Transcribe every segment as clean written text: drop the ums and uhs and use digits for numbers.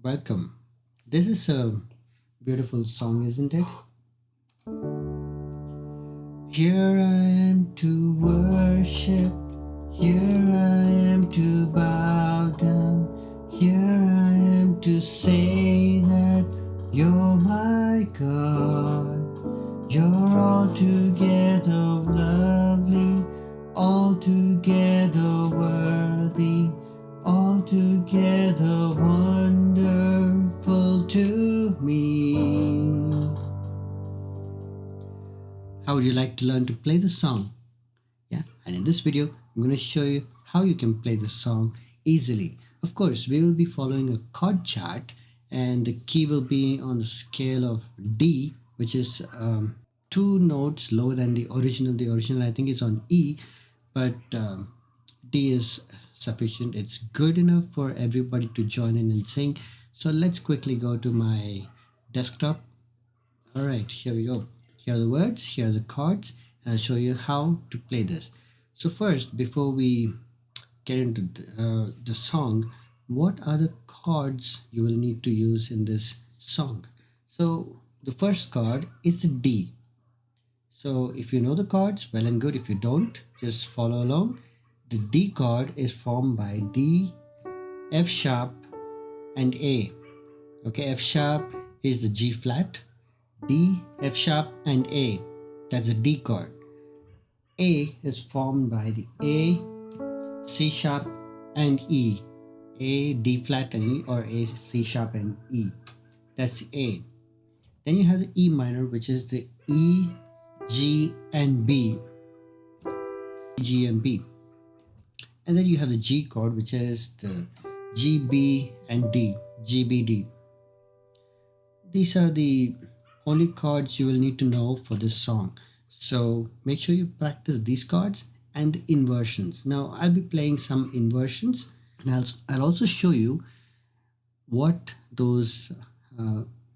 Welcome. This is a beautiful song, isn't it? Here I am to worship. Here I am to bow down. Here I am to say that you're my God. You're altogether lovely, altogether worthy, altogether wonderful to me. How would you like to learn to play the song? Yeah, and in this video, I'm going to show you how you can play the song easily. Of course, we will be following a chord chart, and the key will be on the scale of D, which is two notes lower than the original. The original, I think, is on E, but D is sufficient. It's good enough for everybody to join in and sing. So let's quickly go to my desktop. All right, here we go. Here are the words, here are the chords, and I'll show you how to play this. So first, before we get into the song, what are the chords you will need to use in this song? So the first chord is the D. So if you know the chords, well and good. If you don't, just follow along. The D chord is formed by D, F sharp, and A. Okay, F sharp is the G flat, D, F sharp, and A. That's a D chord. A is formed by the A, C sharp, and E. A, D flat, and E, or A, C sharp, and E. That's the A. Then you have the E minor, which is the E, G, and B. G and B. And then you have the G chord, which is the G, B, and D. G, B, D. These are the only chords you will need to know for this song. So make sure you practice these chords and the inversions. Now I'll be playing some inversions, and I'll also show you what those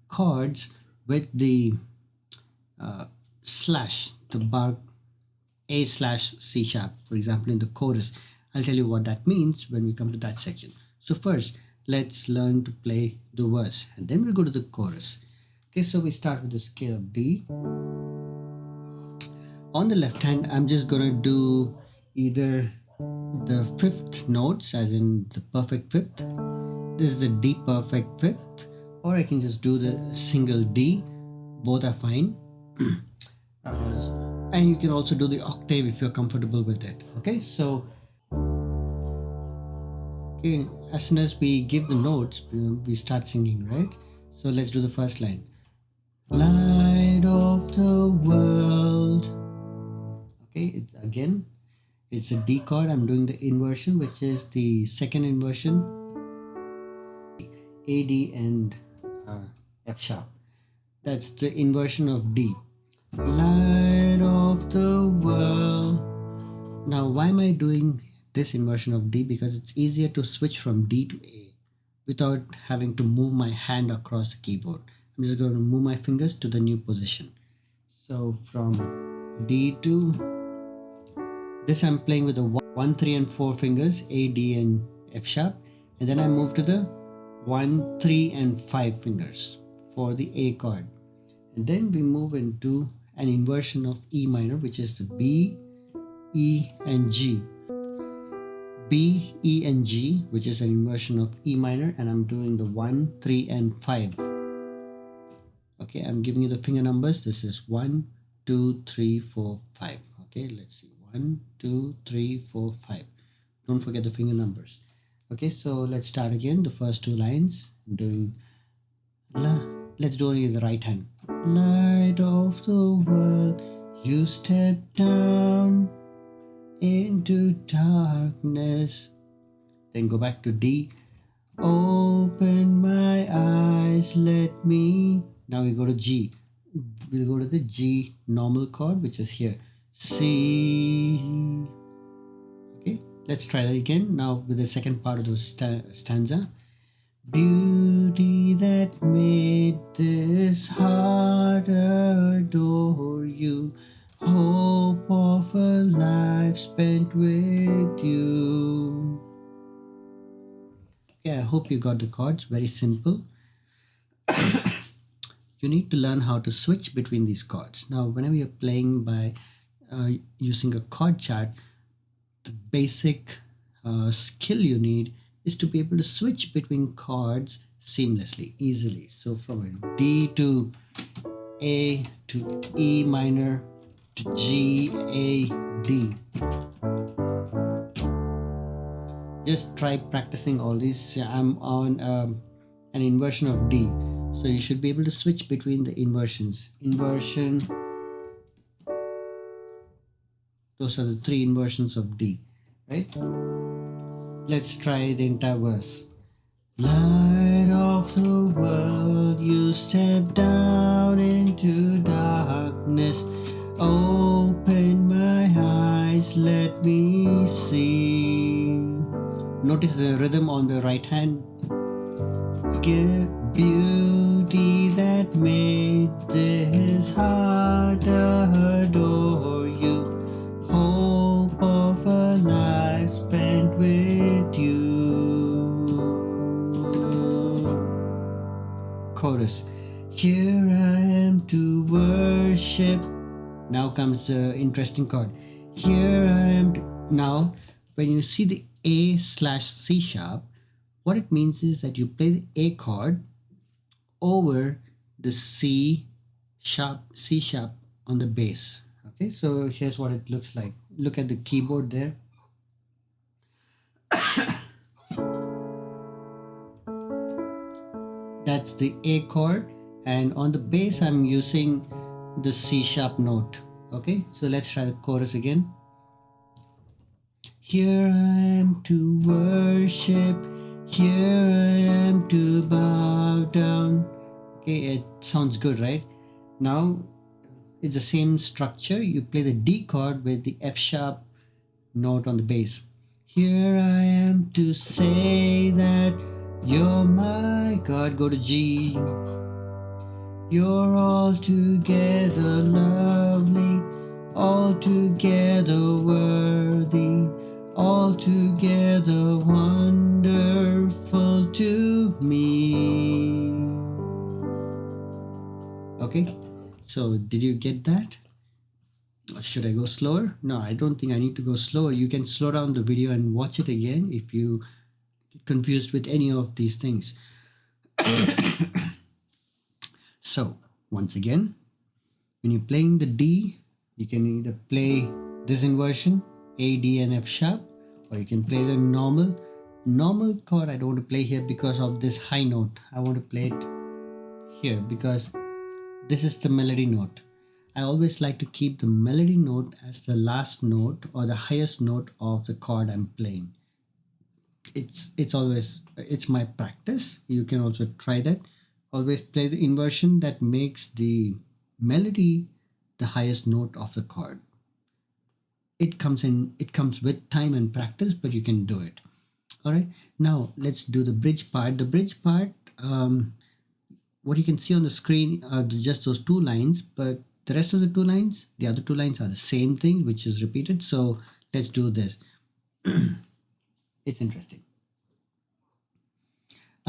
chords with the slash, the bar A slash C sharp, for example, in the chorus. I'll tell you what that means when we come to that section. So first, let's learn to play the verse, and then we'll go to the chorus. Okay, so we start with the scale of D. On the left hand, I'm just gonna do either the fifth notes, as in the perfect fifth. This is the D perfect fifth, or I can just do the single D. Both are fine. And you can also do the octave if you're comfortable with it. Okay, so as soon as we give the notes, we start singing, right? So let's do the first line. Light of the world. Okay, it's a D chord. I'm doing the inversion, which is the second inversion, A, D, and F sharp. That's the inversion of D. Light of the world. Now, why am I doing this inversion of D? Because it's easier to switch from D to A without having to move my hand across the keyboard. I'm just going to move my fingers to the new position. So from D to this, I'm playing with the 1, 3, and 4 fingers, A, D, and F sharp. And then I move to the 1, 3, and 5 fingers for the A chord. And then we move into an inversion of E minor, which is the B, E, and G. B, E, and G, which is an inversion of E minor, and I'm doing the 1, 3, and 5. Okay, I'm giving you the finger numbers. This is 1, 2, 3, 4, 5. Okay, let's see. 1, 2, 3, 4, 5. Don't forget the finger numbers. Okay, so let's start again. The first two lines. I'm doing La. Let's do only the right hand. Light of the world, you step down into darkness. Then go back to D. Open my eyes, let me. Now we go to G. We'll go to the G normal chord, which is here. C. Okay, let's try that again. Now with the second part of the stanza. Beauty that made this heart adore you, hope of a life spent with you. Okay, I hope hope you got the chords. Very simple. You need to learn how to switch between these chords. Now, whenever you're playing by using a chord chart, the basic skill you need is to be able to switch between chords seamlessly, easily. So from a D to A to E minor to G, A, D. Just try practicing all these. I'm on an inversion of D. So you should be able to switch between the inversions. Inversion. Those are the three inversions of D, right? Let's try the entire verse. Light of the world, you step down into darkness. Open my eyes, let me see. Notice the rhythm on the right hand. Beauty that made this heart adore you. Hope of a life spent with you. Chorus. Here I am to worship. Now comes the interesting chord. Here I am to. Now, when you see the A slash C sharp, what it means is that you play the A chord over the C sharp on the bass. Okay, so here's what it looks like. Look at the keyboard there. That's the A chord, and on the bass I'm using the C sharp note. Okay, so let's try the chorus again. Here I am to worship, here I am to bow down. Okay, it sounds good, right? Now it's the same structure. You play the D chord with the F sharp note on the bass. Here I am to say that you're my God. Go to G. You're altogether lovely, altogether worthy, altogether wonderful to me. Okay, so did you get that? Should I go slower? No, I don't think I need to go slower. You can slow down the video and watch it again if you get confused with any of these things. So, once again, when you're playing the D, you can either play this inversion, A, D, and F sharp, or you can play the normal chord. I don't want to play here because of this high note. I want to play it here because this is the melody note. I always like to keep the melody note as the last note or the highest note of the chord I'm playing. It's my practice. You can also try that. Always play the inversion that makes the melody the highest note of the chord. It comes with time and practice, but you can do it. All right, now let's do the bridge part. The bridge part, what you can see on the screen are just those two lines, but the rest of the two lines, the other two lines are the same thing, which is repeated. So let's do this. It's interesting.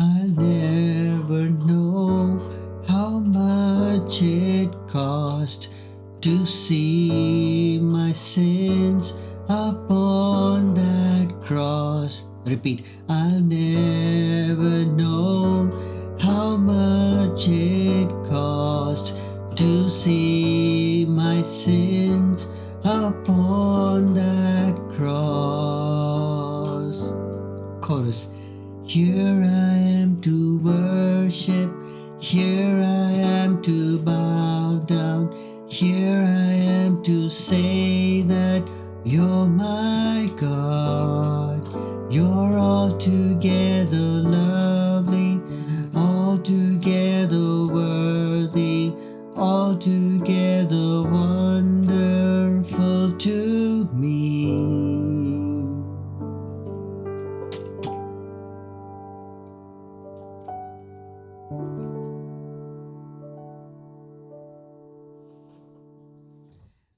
I'll never know how much it cost to see my sins upon that cross. Repeat. I'll never know how much it cost to see my sins upon that cross. Chorus. Here I am to worship, here I am to bow down, here I am to say that you're my God. You're altogether lovely, altogether worthy, altogether wonderful to me.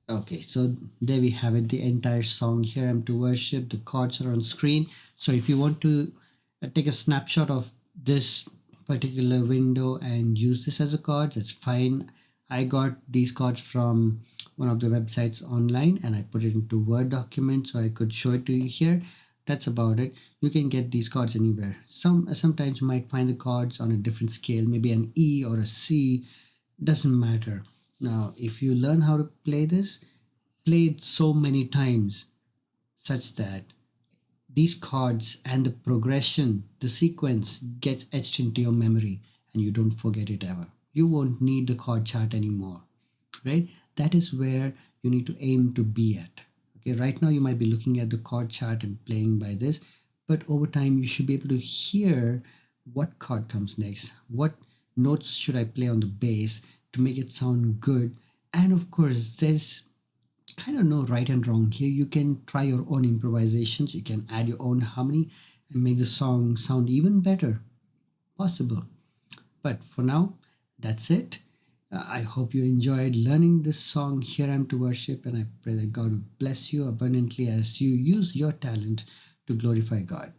Okay, so there we have it, the entire song. Here I'm to worship. The chords are on screen. So if you want to take a snapshot of this particular window and use this as a chord, that's fine. I got these chords from one of the websites online and I put it into Word document so I could show it to you here. That's about it. You can get these chords anywhere. Sometimes you might find the chords on a different scale, maybe an E or a C, doesn't matter. Now if you learn how to play this, play it so many times such that these chords and the progression, the sequence gets etched into your memory and you don't forget it ever. You won't need the chord chart anymore, right? That is where you need to aim to be at. Okay, right now you might be looking at the chord chart and playing by this, but over time you should be able to hear what chord comes next, what notes should I play on the bass to make it sound good. And of course, there's kind of no right and wrong here. You can try your own improvisations, you can add your own harmony and make the song sound even better. Possible. But for now, that's it. I hope you enjoyed learning this song, Here I'm to Worship, and I pray that God will bless you abundantly as you use your talent to glorify God.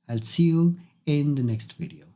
I'll see you in the next video.